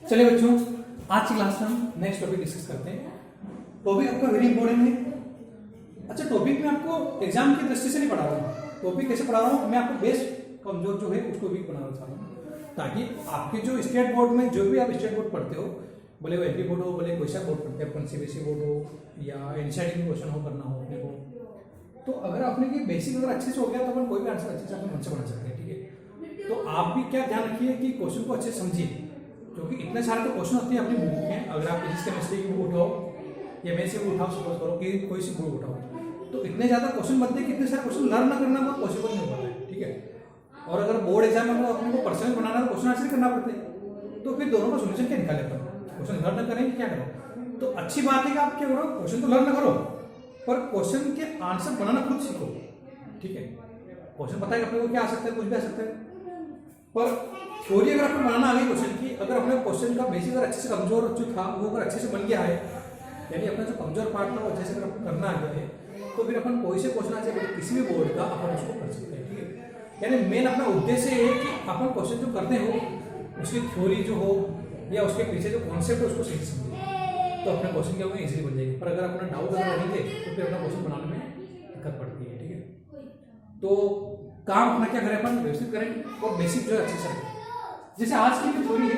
चलिए बच्चों, आज की क्लास में हम नेक्स्ट टॉपिक डिस्कस करते हैं। टॉपिक आपका वेरी इंपॉर्टेंट है। अच्छा, टॉपिक में आपको एग्जाम की दृष्टि से नहीं पढ़ा रहा हूँ। टॉपिक कैसे पढ़ा रहा हूँ, मैं आपको बेस्ट कमजोर जो है उसको वीक बनाना चाह रहा हूँ, ताकि आपके जो स्टेट बोर्ड में जो भी आप स्टेट बोर्ड पढ़ते हो, भले वो एमपी बोर्ड हो, भले कोई सा बोर्ड पढ़ते हैं, सीबीएसई बोर्ड हो या एनसीईआरटी में क्वेश्चन हो करना हो अपने को, तो अगर आपने की बेसिक अगर अच्छे से हो गया तो अपन कोई भी आंसर अच्छे से अपने मन से बना सकते हैं। ठीक है, तो आप भी क्या ध्यान रखिए कि क्वेश्चन को अच्छे से समझिए, क्योंकि इतने सारे तो क्वेश्चन होते हैं अपनी बुक में। अगर आप फिजिक्स केमिस्ट्री की बुक उठाओ या मैथ्स की बुक उठाओ, सपोज करो कि कोई सी बुक उठाओ, तो इतने ज्यादा क्वेश्चन बनते हैं कि इतने सारे क्वेश्चन लर्न करना बहुत पॉसिबल नहीं हो पाता है। ठीक है, और अगर बोर्ड एग्जाम में अपने को पर्सनल बनाना है, क्वेश्चन आंसर करना पड़ते हैं, तो फिर दोनों का सोल्यूशन क्या निकाले अपन, क्वेश्चन लर्न करेंगे क्या करो। तो अच्छी बात है कि आप क्या करो, क्वेश्चन तो लर्न करो, पर क्वेश्चन के आंसर बनाना खुद सीखो। ठीक है, क्वेश्चन पता है कि अपने को क्या आ सकता है, कुछ भी आ सकता है, पर थ्योरी अगर आपको बनाना आ गई क्वेश्चन की, अगर अपने क्वेश्चन का बेसिक अगर अच्छे से कमजोर जो था वो अगर अच्छे से बन गया है, यानी अपना जो कमजोर पार्ट था वो अच्छे से अगर करना आ गया है, तो फिर अपन कोई से क्वेश्चन आ जाए किसी भी बोर्ड का अपन उसको कर सकते हैं। ठीक है, यानी मेन अपना उद्देश्य है कि अपन क्वेश्चन जो करते हो उसकी थ्योरी जो हो या उसके पीछे जो कॉन्सेप्ट है उसको सही समझे, तो अपने क्वेश्चन क्या होगा, इजीली बन जाएगी। पर अगर अपना डाउट अगर रहेंगे तो फिर अपना क्वेश्चन बनाने में दिक्कत पड़ती है। ठीक है, तो काम अपना क्या करें, अपन व्यवस्थित करें और बेसिक जो है अच्छे से रखें। जैसे आज की जो थ्योरी है,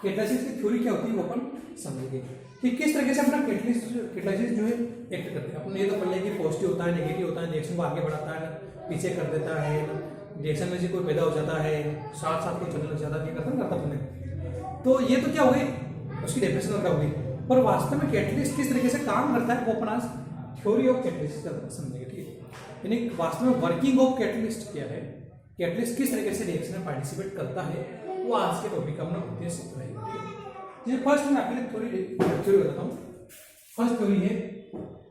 कैटालिसिस की थ्योरी क्या होती है वो अपन समझेंगे कि किस तरीके से अपना कैटालिसिस जो है एक्ट करते हैं। अपन ये तो पढ़ लिया कि पॉजिटिव होता है, नेगेटिव होता है, रिएक्शन को आगे बढ़ाता है, पीछे कर देता है, रिएक्शन में से कोई पैदा हो जाता है, साथ साथ कोई चलने लग जाता है, करता अपने। तो ये तो क्या हो गई, उसकी डेफिनेशन वगैरह हो गई, पर वास्तव में कैटलिस्ट किस तरीके से काम करता है वो अपन आज थ्योरी ऑफ कैटलिस्ट का समझेंगे। ठीक है, यानी वास्तव में वर्किंग ऑफ कैटलिस्ट क्या है, कैटलिस्ट किस तरीके से रिएक्शन में पार्टिसिपेट करता है, वो आज के टॉपिक का अपना उद्देश्य रहेगा। जैसे फर्स्ट मैं आपके लिए थ्योरी बताता हूँ। फर्स्ट थ्योरी है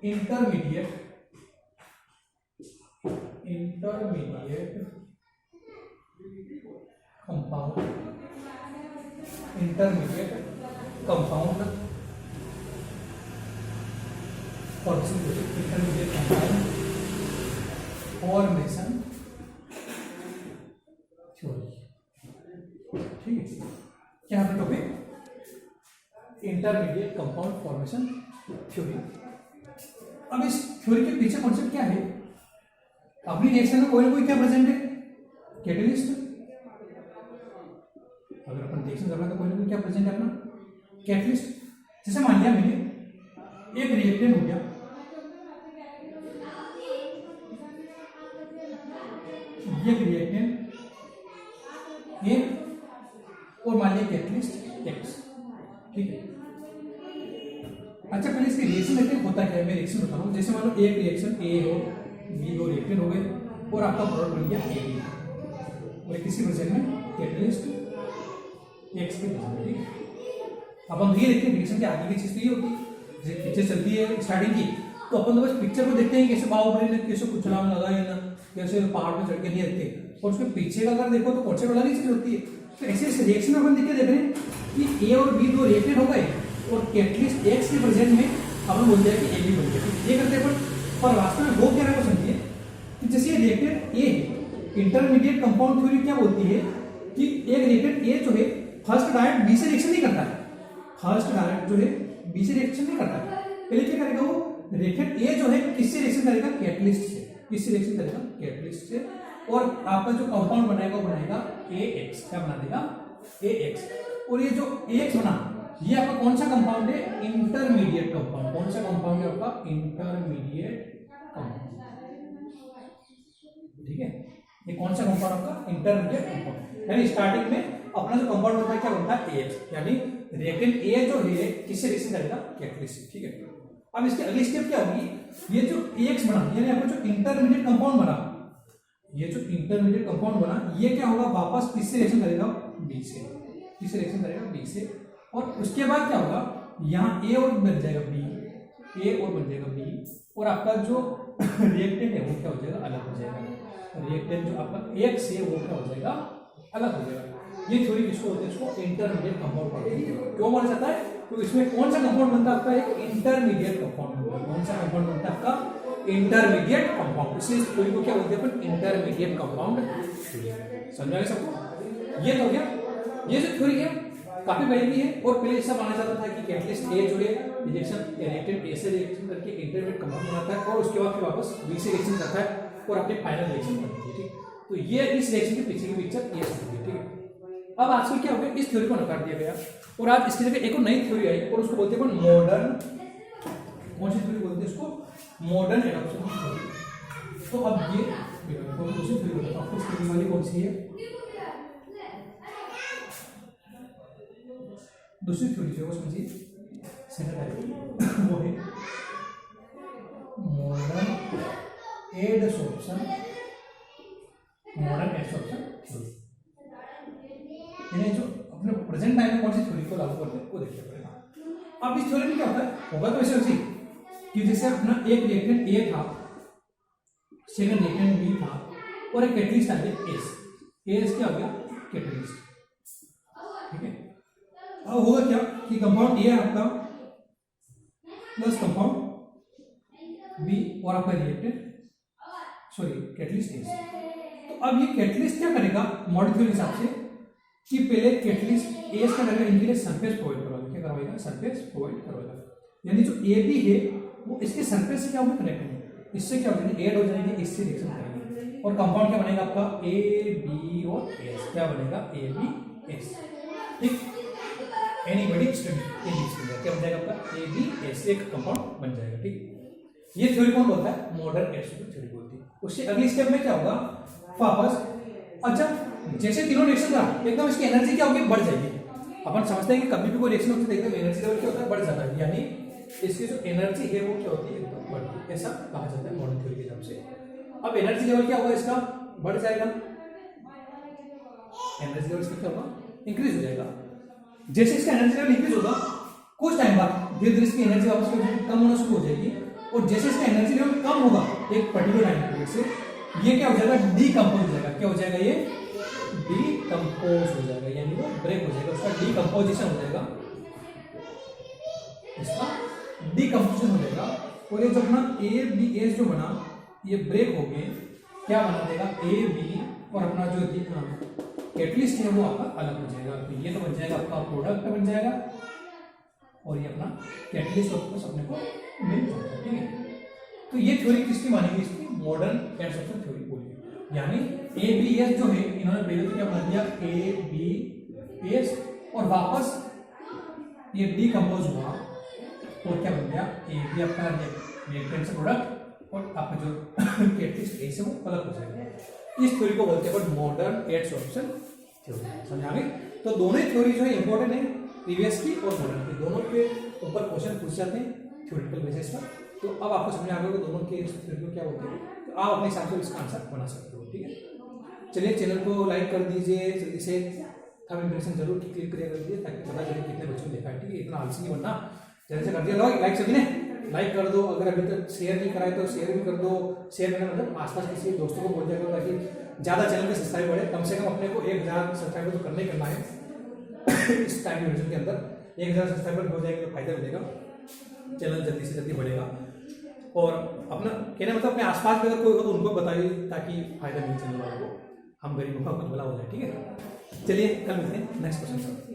इंटरमीडिएट कंपाउंड फॉर्मेशन थ्योरी। ठीक है, क्या है topic, intermediate compound formation theory. अब इस थ्योरी के पीछे कॉन्सेप्ट क्या है, अपनी रिएक्शन में कोई ना कोई क्या प्रेजेंट है, कैटलिस्ट। अगर अपन रिएक्शन कर रहे हैं तो कोई ना कोई क्या प्रेजेंट है, अपना कैटलिस्ट। जैसे मान लिया मैंने एक रिएक्टेंट हो गया, ये रिएक्टेंट ए और मान लिया कैटलिस्ट एक्स। ठीक है, अच्छा पहले इसके रिएक्शन देखते हैं होता क्या है, मैं रिएक्शन बता रहा हूँ। जैसे मान लो एक रिएक्शन ए हो, बी हो, रिएक्टेंट हो गए और आपका प्रोडक्ट बन गया ए बी, और किसी प्रेजेंट में कैटलिस्ट एक्स के प्रेजेंट। ठीक है, अब हम ये देखते हैं रिएक्शन के आगे की चीज तो ये होती है, जैसे पिक्चर चलती है स्टार्टिंग की, तो अपन तो बस पिक्चर को देखते हैं कैसे बाहुबली ने कैसे कुछ छलांग लगाई ना, कैसे पहाड़ पे चढ़ के नहीं रखते, और उसके पीछे का अगर देखो तो कॉन्सेप्ट अलग ही चीज होती है। तो ऐसे रिएक्शन में अपन देख रहे हैं कि ए और बी दो रिएक्टेंट हो गए और कैटलिस्ट एक्स के प्रेजेंट में अपन बोल दिया कि ए बी बन गया। ये करते हैं पर वास्तव में वो क्या है वो समझिए कि जैसे ये रिएक्टेंट ए है, इंटरमीडिएट कंपाउंड थ्योरी क्या बोलती है कि एक रिएक्टेंट ए जो है फर्स्ट डायरेक्ट बी से रिएक्शन नहीं करता है, फर्स्ट डायरेक्ट जो है बी से रिएक्शन नहीं करता है। पहले क्या करेगा वो रिएक्टेंट ए जो है किससे रिएक्शन करेगा, कैटलिस्ट से। किससे रिएक्शन करेगा, कैटलिस्ट से, और आपका जो कंपाउंड बनाएगा वो बनाएगा ए एक्स। क्या बना देगा, ए एक्स। और ये जो ए एक्स बना, ये आपका कौन सा कंपाउंड है, इंटरमीडिएट कंपाउंड। कौन सा कंपाउंड है आपका, इंटरमीडिएट कंपाउंड। ठीक है, ये कौन सा कंपाउंड आपका, इंटरमीडिएट कंपाउंड। यानी स्टार्टिंग में अपना जो कंपाउंड होता है क्या बनता है, ए एक्स, यानी रिएक्टेंट ए जो है किससे रिएक्शन करेगा, कैटलिस्ट से। ठीक है, अब इसकी अगली स्टेप क्या होगी, ये जो ए एक्स बना, यानी आपका जो इंटरमीडिएट कंपाउंड बना, ये जो इंटरमीडिएट कंपाउंड बना, ये क्या होगा, वापस किससे रिएक्शन करेगा, बी से। किससे रिएक्शन करेगा, बी से। और उसके बाद क्या होगा, यहाँ ए और बन जाएगा बी, ए और बन जाएगा बी, और आपका जो रिएक्टेंट है वो क्या हो जाएगा, अलग हो जाएगा। रिएक्टेंट जो आपका एक्स है वो क्या हो जाएगा, अलग हो जाएगा। ये थ्योरी किसको बोलते हैं, इसको इंटरमीडिएट कंपाउंड बोलते हैं। क्यों बोला जाता है, तो इसमें कौन सा कंपाउंड बनता है आपका, एक इंटरमीडिएट कंपाउंड बनता है। कौन सा कंपाउंड बनता है आपका, इंटरमीडिएट कंपाउंड। इसलिए इस थ्योरी को क्या बोलते हैं अपन, इंटरमीडिएट कंपाउंड। समझ आ गया सबको, ये तो हो गया, ये जो थ्योरी है काफी पहले की है, और पहले ऐसा माना जाता था कि कैटलिस्ट ए जो है रिएक्शन रिएक्टेंट ए से रिएक्शन करके इंटरमीडिएट कंपाउंड बनाता है और उसके बाद फिर वापस बी से रिएक्शन करता है और अपने फाइनल रिएक्शन बनती है। ठीक, तो ये इस रिएक्शन के पीछे की पिक्चर ये है। ठीक है, अब आजकल क्या हो गया, इस थ्योरी को नकार दिया गया और आज इसकी जगह एक और नई थ्योरी आई और उसको बोलते हैं मॉडर्न, कौन सी थ्योरी बोलते हैं उसको, मॉडर्न एडॉप्शन थ्योरी। तो अब ये दूसरी थ्योरी बताता हूँ, इस थ्योरी वाली कौन सी है, दूसरी थ्योरी जो है वो समझिए वो है modern adsorption, modern adsorption theory. यानी जो अपने प्रेजेंट टाइम में कौन सी थ्योरी को लागू करते हैं वो देखिए पड़ेगा। अब इस थ्योरी में क्या होता है, होगा तो ऐसे कि जैसे अपना एक रिएक्टेंट ए था, सेकंड रिएक्टेंट बी था और एक कैटलिस्ट आ गया एस क्या हो गया कैटलिस्ट। ठीक है, अब होगा क्या कि कंपाउंड ए आपका प्लस कंपाउंड बी और आपका रिएक्टेंट कैटलिस्ट एस। तो अब ये कैटलिस्ट क्या करेगा मॉडल थ्योरी के हिसाब से कि पहले कैटलिस्ट एस का करेगा इनके लिए सरफेस प्रोवाइड करवाएगा, क्या करवाएगा सरफेस प्रोवाइड करवाएगा। यानी जो ए बी है वो इसके सरफेस से क्या होगा कनेक्ट होगा, इससे क्या हो जाएगा ऐड हो जाएंगे, इससे रिएक्शन करेंगे और कंपाउंड क्या बनेगा आपका ए बी और एस, क्या बनेगा ए बी एस। ठीक, एनीबॉडी स्टडी क्या बन जाएगा आपका ए बी एस, एक कंपाउंड बन जाएगा। ठीक, ये थ्योरी कौन बोलता है, मॉडर्न एडसॉर्प्शन थ्योरी बोलती है। उससे अगली स्टेप में क्या होगा वापस, अच्छा जैसे तीनों रिएक्शन था एकदम इसकी एनर्जी क्या होगी बढ़ जाएगी। अपन समझते हैं कि कभी भी कोई रिएक्शन होती है एकदम एनर्जी लेवल क्या होता है बढ़ जाता है, यानी इसकी जो एनर्जी है वो क्या होती है एकदम बढ़ती है, ऐसा कहा जाता है मॉडर्न थ्योरी के हिसाब से। अब एनर्जी लेवल क्या होगा इसका बढ़ जाएगा, एनर्जी लेवल इसका क्या होगा इंक्रीज हो जाएगा। जैसे इसका एनर्जी लेवल इंक्रीज होगा कुछ टाइम बाद धीरे धीरे इसकी एनर्जी वापस कम होना शुरू हो जाएगी और जैसे इसका एनर्जी लेवल कम होगा एक पर्टिकुलर टाइम पीरियड से ये क्या हो जाएगा डीकंपोज हो जाएगा, क्या हो जाएगा ये डीकंपोज हो जाएगा, यानी वो ब्रेक हो जाएगा, उसका डीकंपोजिशन हो जाएगा, इसका डीकंपोजिशन हो जाएगा और ये जो अपना ए बी एस जो बना ये ब्रेक हो गए, क्या बना देगा ए बी और अपना जो कैटलिस्ट है वो आपका अलग हो जाएगा। तो ये तो बन जाएगा आपका प्रोडक्ट बन जाएगा और ये अपना कैटलिस्ट ऑफ अपने को मिल जाएगा। ठीक है, तो ये थ्योरी किसकी मानेगी, इसकी मॉडर्न एडसॉर्प्शन थ्योरी बोलिए। यानी ए बी एस जो है इन्होंने पहले तो क्या बना दिया ए बी एस और वापस ये डीकंपोज हुआ और क्या बन गया ए बी आपका रिएक्टेंट से प्रोडक्ट और आपका जो कैटलिस्ट ए से वो अलग हो जाएगा। इस थ्योरी को बोलते हैं मॉडर्न एडसॉर्प्शन थ्योरी। समझ आ गई? तो दोनों थ्योरी जो है इंपॉर्टेंट है, प्रीवियस की और मॉडर्न की, दोनों के ऊपर क्वेश्चन पूछ जाते हैं थ्योरेटिकल बेसिस पर। तो अब आपको समझ आ गया कि दोनों के थ्योरी को क्या बोलते हैं, तो आप अपने हिसाब से इसका आंसर बना सकते हो। ठीक है, चलिए चैनल को लाइक कर दीजिए, जल्दी से थंब इंप्रेशन जरूर क्लिक कर दीजिए ताकि पता चले कितने बच्चों ने देखा है। ठीक है, इतना आलसी नहीं बनना, जल्दी से कर दिया लाइक, सभी ने लाइक कर दो। अगर अभी तक शेयर नहीं कराए तो शेयर भी कर दो। शेयर करना मतलब आसपास किसी दोस्तों को बोल दिया करो ताकि ज़्यादा चैनल में सब्सक्राइब बढ़े। कम से कम अपने को 1000 सब्सक्राइबर तो करना ही करना है इस टाइम ड्यूरेशन के अंदर। 1000 सब्सक्राइबर हो जाएंगे तो फायदा मिलेगा, चैनल जल्दी से जल्दी बढ़ेगा। और अपना कहना मतलब अपने आसपास में अगर कोई हो तो उनको बताइए ताकि फायदा मिले चैनल वालों को, हम गरीबों का कुछ भला हो जाए। ठीक है, चलिए कल मिलते हैं नेक्स्ट क्वेश्चन।